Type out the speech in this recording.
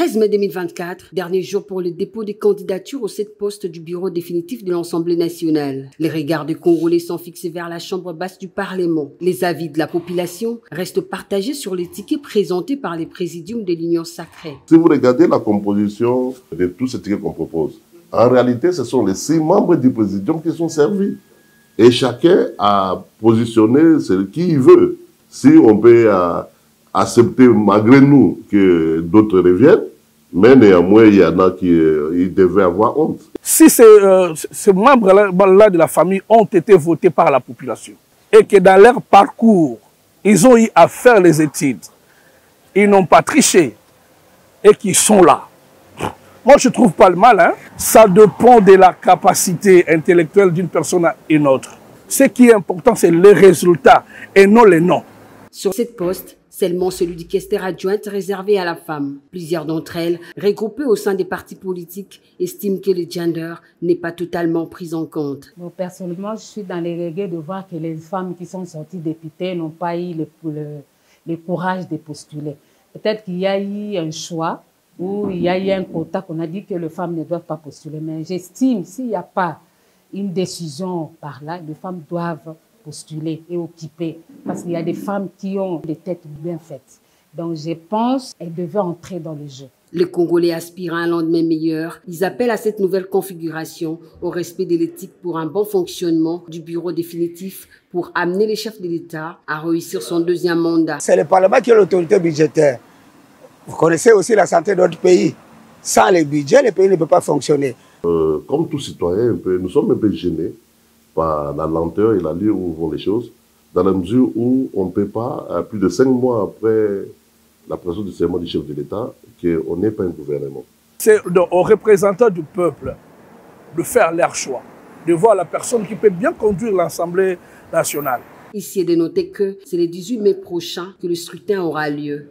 13 mai 2024, dernier jour pour le dépôt des candidatures aux 7 postes du bureau définitif de l'Assemblée nationale. Les regards des Congolais sont fixés vers la chambre basse du Parlement. Les avis de la population restent partagés sur les tickets présentés par les présidiums de l'Union sacrée. Si vous regardez la composition de tous ces tickets qu'on propose, en réalité, ce sont les 6 membres du présidium qui sont servis. Et chacun a positionné ce qu'il veut. Si on peut accepter malgré nous que d'autres reviennent, mais néanmoins, il y en a qui devaient avoir honte. Si ces membres-là de la famille ont été votés par la population et que dans leur parcours, ils ont eu à faire les études, ils n'ont pas triché et qu'ils sont là. Moi, je ne trouve pas le mal. Hein? Ça dépend de la capacité intellectuelle d'une personne à une autre. Ce qui est important, c'est les résultats et non les noms. Sur cette poste, seulement celui du questeur adjointe réservé à la femme. Plusieurs d'entre elles, regroupées au sein des partis politiques, estiment que le gender n'est pas totalement pris en compte. Bon, personnellement, je suis dans les regrets de voir que les femmes qui sont sorties députées n'ont pas eu le courage de postuler. Peut-être qu'il y a eu un choix où il y a eu un quota qu'on a dit que les femmes ne doivent pas postuler. Mais j'estime, s'il n'y a pas une décision par là, les femmes doivent postuler et occuper. Parce qu'il y a des femmes qui ont des têtes bien faites. Donc je pense qu'elles devaient entrer dans le jeu. Les Congolais aspirent à un lendemain meilleur. Ils appellent à cette nouvelle configuration au respect de l'éthique pour un bon fonctionnement du bureau définitif pour amener les chefs de l'État à réussir son deuxième mandat. C'est le Parlement qui est l'autorité budgétaire. Vous connaissez aussi la santé de notre pays. Sans le budget, le pays ne peut pas fonctionner. Comme tout citoyen, nous sommes un peu gênés par la lenteur et l'allure où vont les choses, dans la mesure où on ne peut pas, plus de 5 mois après la présence du serment du chef de l'État, qu'on n'est pas un gouvernement. C'est aux représentants du peuple de faire leur choix, de voir la personne qui peut bien conduire l'Assemblée nationale. Ici est de noter que c'est le 18 mai prochain que le scrutin aura lieu.